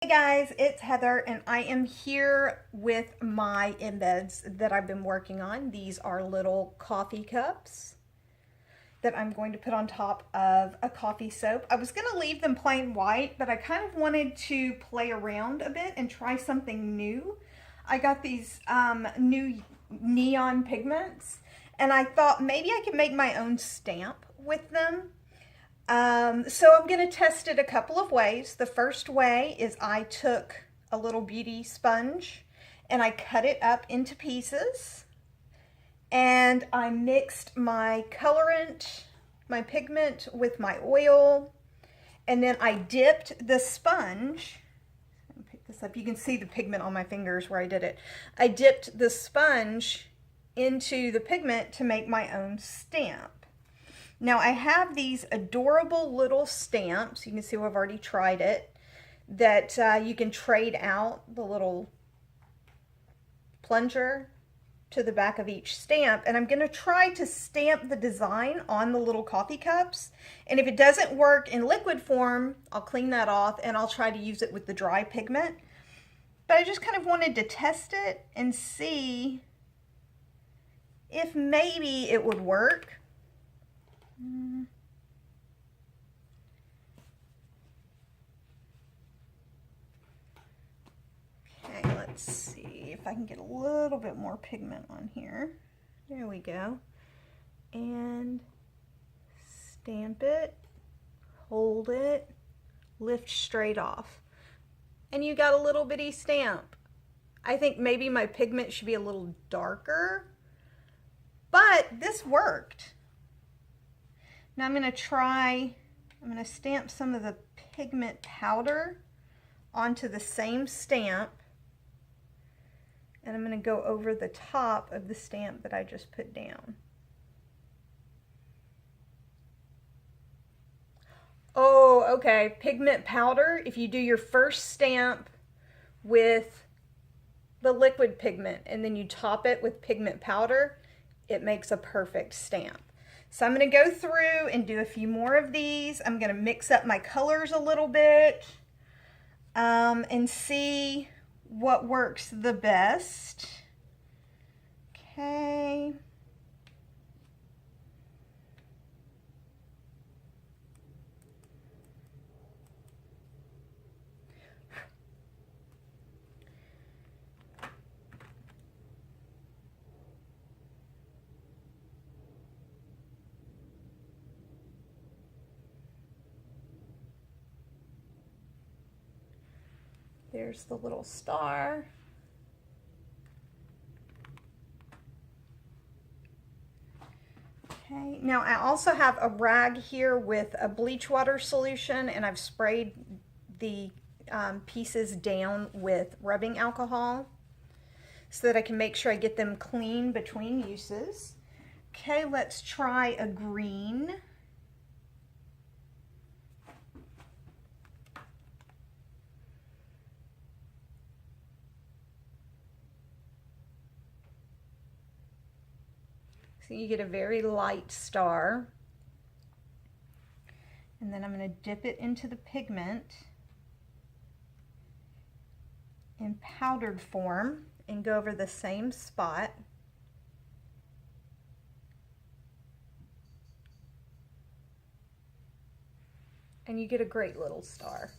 Hey guys, it's Heather and I am here with my embeds that I've been working on. These are little coffee cups that I'm going to put on top of a coffee soap. I was going to leave them plain white, but I kind of wanted to play around a bit and try something new. I got these new neon pigments and I thought maybe I could make my own stamp with them. So I'm going to test it a couple of ways. The first way is I took a little beauty sponge and I cut it up into pieces and I mixed my colorant, my pigment with my oil, and then I dipped the sponge. Let me pick this up. You can see the pigment on my fingers where I did it. I dipped the sponge into the pigment to make my own stamp. Now I have these adorable little stamps. You can see I've already tried it. That you can trade out the little plunger to the back of each stamp. And I'm going to try to stamp the design on the little coffee cups. And if it doesn't work in liquid form, I'll clean that off and I'll try to use it with the dry pigment. But I just kind of wanted to test it and see if maybe it would work. Okay, let's see if I can get a little bit more pigment on here. There we go. And stamp it, hold it, lift straight off. And you got a little bitty stamp. I think maybe my pigment should be a little darker, but this worked. Now I'm going to stamp some of the pigment powder onto the same stamp. And I'm going to go over the top of the stamp that I just put down. Oh, okay. Pigment powder, if you do your first stamp with the liquid pigment and then you top it with pigment powder, it makes a perfect stamp. So I'm going to go through and do a few more of these. I'm going to mix up my colors a little bit and see what works the best. Okay. There's the little star. Okay, now I also have a rag here with a bleach water solution and I've sprayed the pieces down with rubbing alcohol so that I can make sure I get them clean between uses. Okay, let's try a green. So you get a very light star. And then I'm going to dip it into the pigment in powdered form and go over the same spot. And you get a great little star.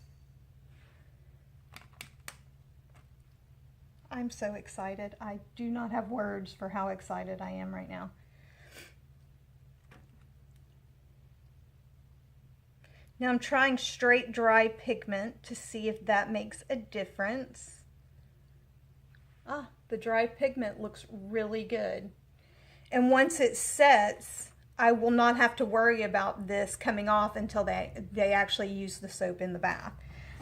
I'm so excited. I do not have words for how excited I am right now. Now I'm trying straight dry pigment to see if that makes a difference. Ah, the dry pigment looks really good. And once it sets, I will not have to worry about this coming off until they actually use the soap in the bath.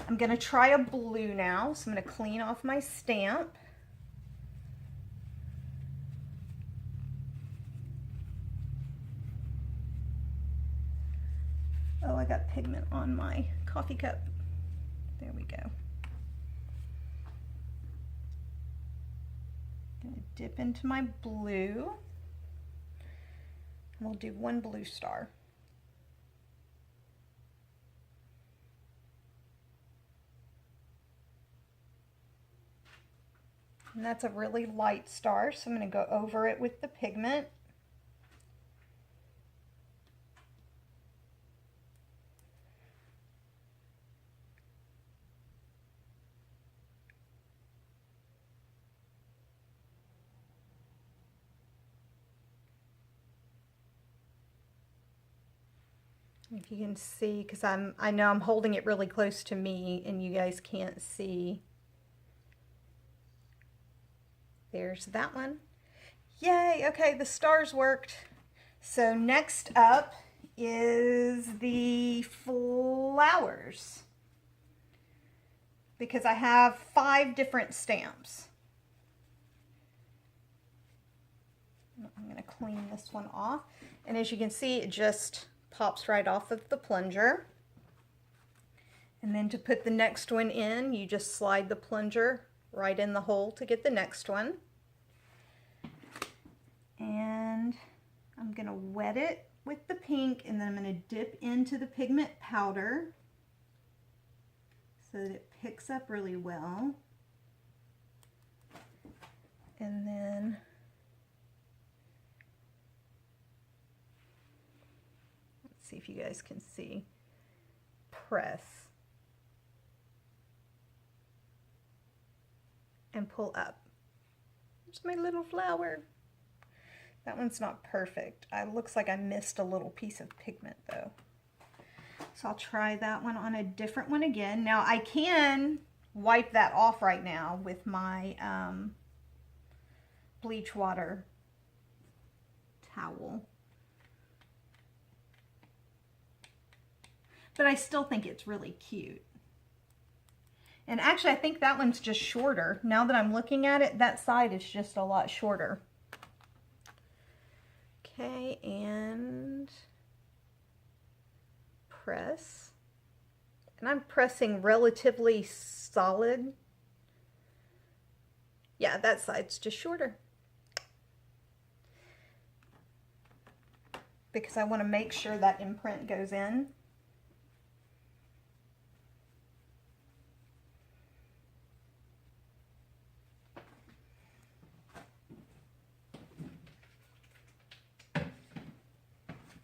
I'm going to try a blue now, so I'm going to clean off my stamp. Oh, I got pigment on my coffee cup. There we go. I'm going to dip into my blue. And we'll do one blue star. And that's a really light star, so I'm going to go over it with the pigment. If you can see, because I know I'm holding it really close to me and you guys can't see. There's that one. Yay, okay, the stars worked. So next up is the flowers, because I have 5 different stamps. I'm going to clean this one off, and as you can see, it just pops right off of the plunger. And then to put the next one in, you just slide the plunger right in the hole to get the next one. And I'm going to wet it with the pink, and then I'm going to dip into the pigment powder so that it picks up really well. And then let's see if you guys can see. Press and pull up. There's my little flower. That one's not perfect. It looks like I missed a little piece of pigment though. So I'll try that one on a different one again. Now I can wipe that off right now with my bleach water towel. But I still think it's really cute. And actually I think that one's just shorter. Now that I'm looking at it, that side is just a lot shorter. Okay, and press. And I'm pressing relatively solid. Yeah, that side's just shorter. Because I want to make sure that imprint goes in.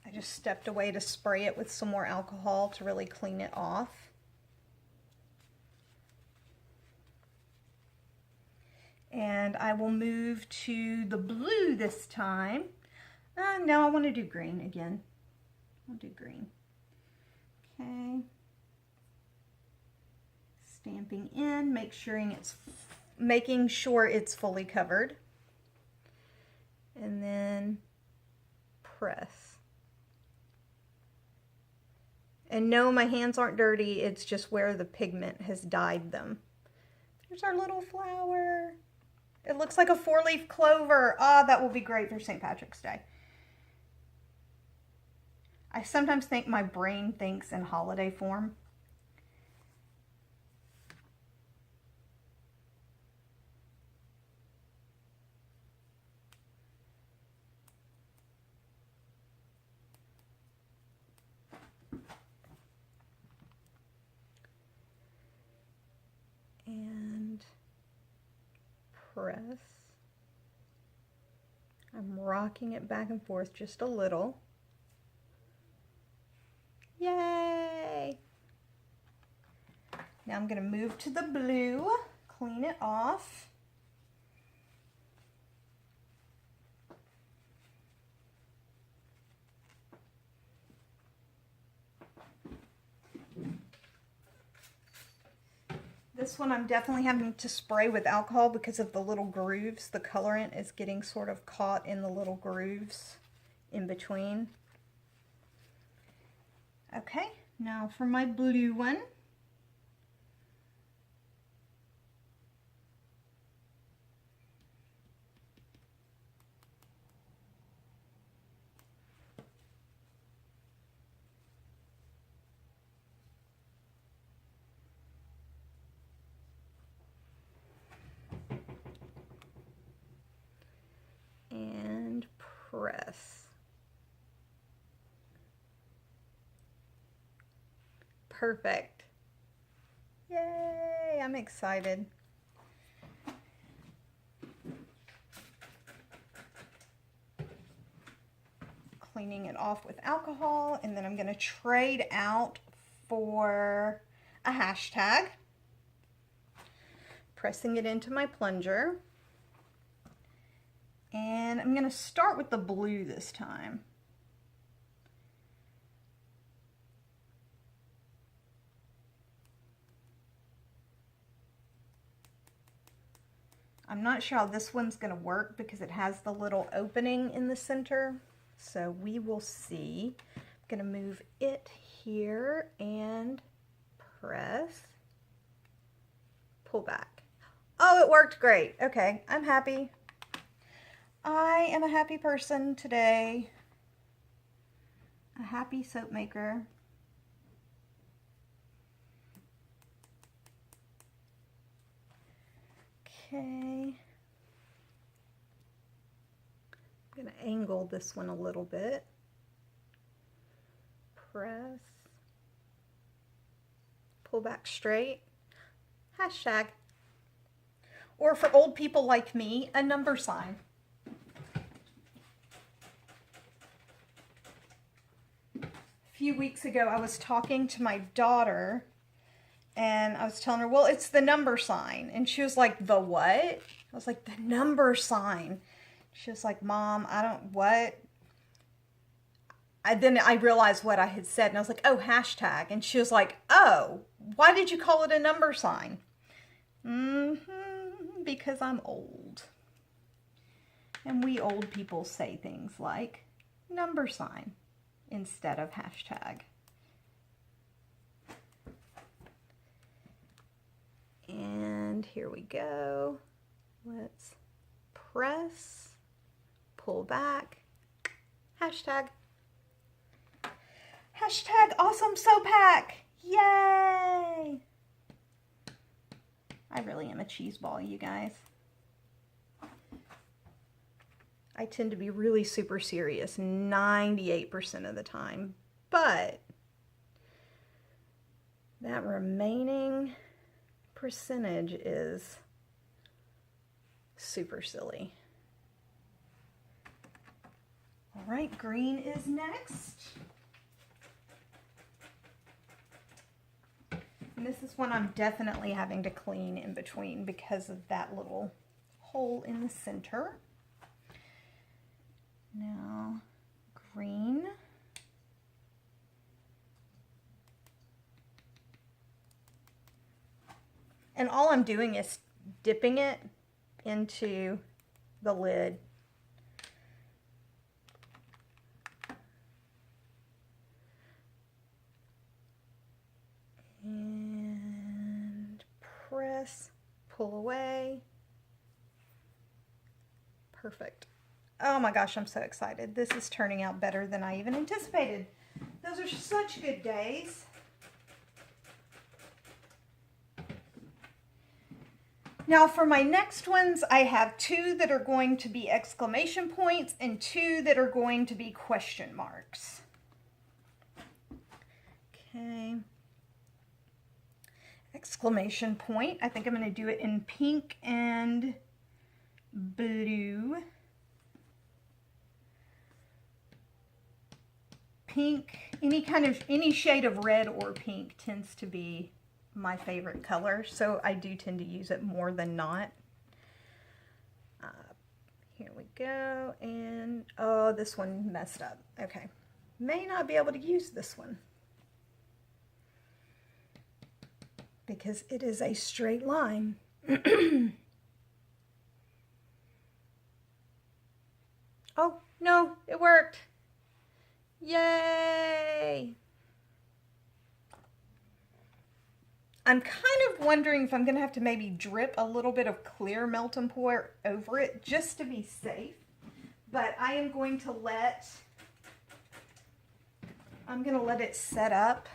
I just stepped away to spray it with some more alcohol to really clean it off. And I will move to the blue this time. No, I want to do green again. I'll do green. Okay. Stamping in, making sure it's fully covered. And then press. And no, my hands aren't dirty, it's just where the pigment has dyed them. There's our little flower. It looks like a 4-leaf clover. Ah, that will be great for St. Patrick's Day. I sometimes think my brain thinks in holiday form. And press. I'm rocking it back and forth just a little. Yay! Now I'm going to move to the blue, clean it off. This one I'm definitely having to spray with alcohol because of the little grooves. The colorant is getting sort of caught in the little grooves in between. Okay, now for my blue one. And press. Perfect. Yay, I'm excited. cleaning it off with alcohol, and then I'm going to trade out for a hashtag. Pressing it into my plunger. And I'm going to start with the blue this time. I'm not sure how this one's going to work because it has the little opening in the center. So we will see. I'm going to move it here and press, pull back. Oh, it worked great. Okay, I'm happy. I am a happy person today. A happy soap maker. Okay. I'm going to angle this one a little bit. Press. Pull back straight. Hashtag. Or for old people like me, a number sign. A few weeks ago, I was talking to my daughter and I was telling her, well, it's the number sign. And she was like, the what? I was like, the number sign. She was like, Mom, I don't, what? Then I realized what I had said and I was like, oh, hashtag. And she was like, oh, why did you call it a number sign? Because I'm old. And we old people say things like number sign instead of hashtag. And here we go. Let's press, pull back, hashtag. Hashtag awesome soap hack. Yay! I really am a cheese ball, you guys. I tend to be really super serious 98% of the time, but that remaining percentage is super silly. All right, green is next. And this is one I'm definitely having to clean in between because of that little hole in the center. Now, green. And all I'm doing is dipping it into the lid. And press, pull away. Perfect. Oh my gosh, I'm so excited. This is turning out better than I even anticipated. Those are such good days. Now for my next ones, I have 2 that are going to be exclamation points and 2 that are going to be question marks. Okay. Exclamation point. I think I'm going to do it in pink and blue. Pink, any shade of red or pink tends to be my favorite color, so I do tend to use it more than not. Here we go, and oh, this one messed up. Okay, may not be able to use this one because it is a straight line. Oh, no, it worked. Yay! I'm kind of wondering if I'm going to have to maybe drip a little bit of clear melt and pour over it just to be safe. But I am going to let it set up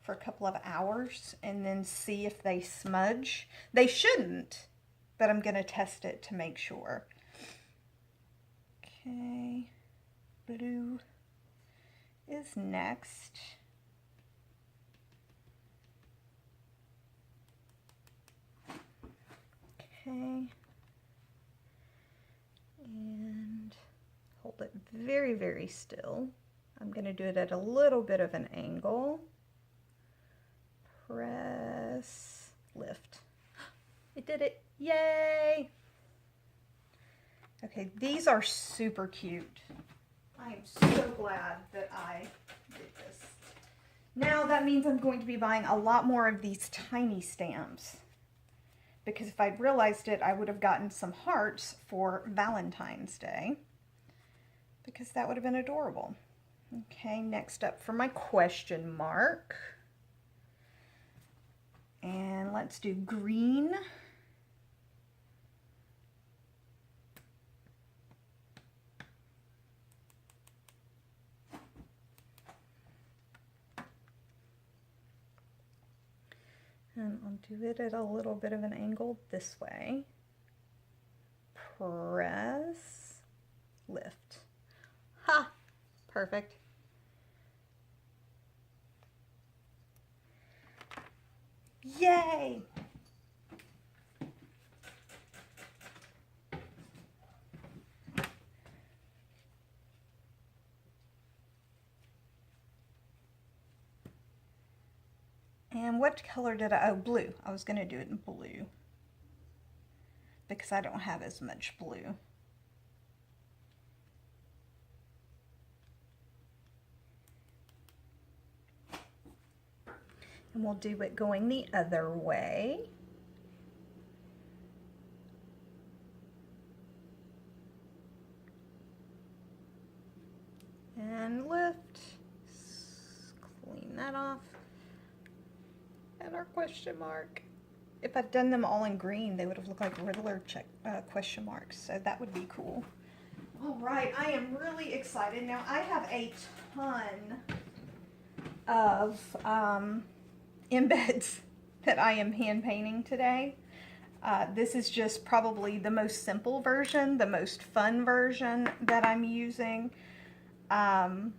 for a couple of hours and then see if they smudge. They shouldn't, but I'm going to test it to make sure. Okay, blue is next. Okay, and hold hold it very, very still. I'm going to do it at a little bit of an angle. Press, lift. It did it. Yay! Okay, these are super cute. I am so glad that I did this. Now that means I'm going to be buying a lot more of these tiny stamps. Because if I'd realized it, I would have gotten some hearts for Valentine's Day. Because that would have been adorable. Okay, next up for my question mark. And let's do green. And I'll do it at a little bit of an angle this way. Press, lift. Ha! Perfect. Yay! And what color did I, oh, blue. I was going to do it in blue because I don't have as much blue. And we'll do it going the other way. And lift. Clean that off. And our question mark. If I'd done them all in green, they would have looked like Riddler question marks. So that would be cool. All right, I am really excited. Now I have a ton of embeds that I am hand painting today. This is just probably the most simple version, the most fun version that I'm using. Oh,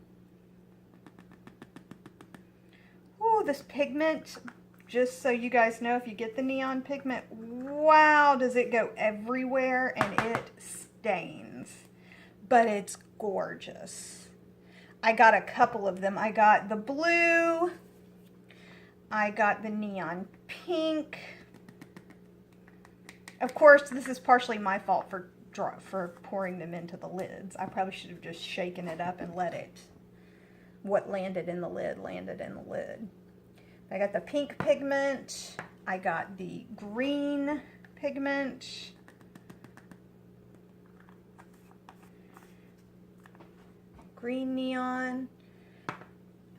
this pigment, just so you guys know, if you get the neon pigment, wow, does it go everywhere and it stains. But it's gorgeous. I got a couple of them. I got the blue. I got the neon pink. Of course, this is partially my fault for pouring them into the lids. I probably should have just shaken it up and let it, what landed in the lid, landed in the lid. I got the pink pigment. I got the green pigment. Green neon.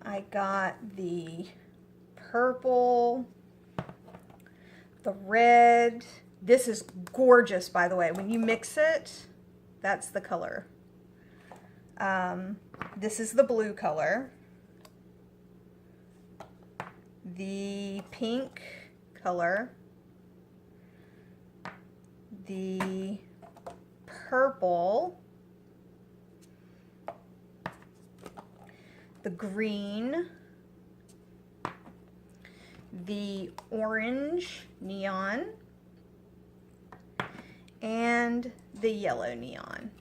I got the purple, the red. This is gorgeous, by the way. When you mix it, that's the color. This is the blue color. The pink color. The purple. The green. The orange neon. And the yellow neon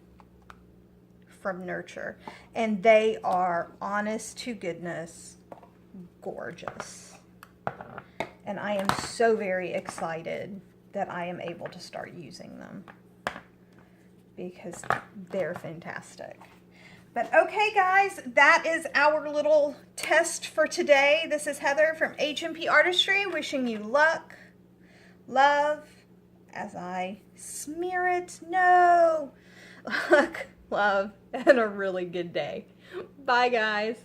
from Nurture. And they are, honest to goodness, gorgeous. And I am so very excited that I am able to start using them because they're fantastic. But okay, guys, that is our little test for today. This is Heather from HMP Artistry wishing you luck, love, as I smear it. No! Luck, love, and a really good day. Bye, guys.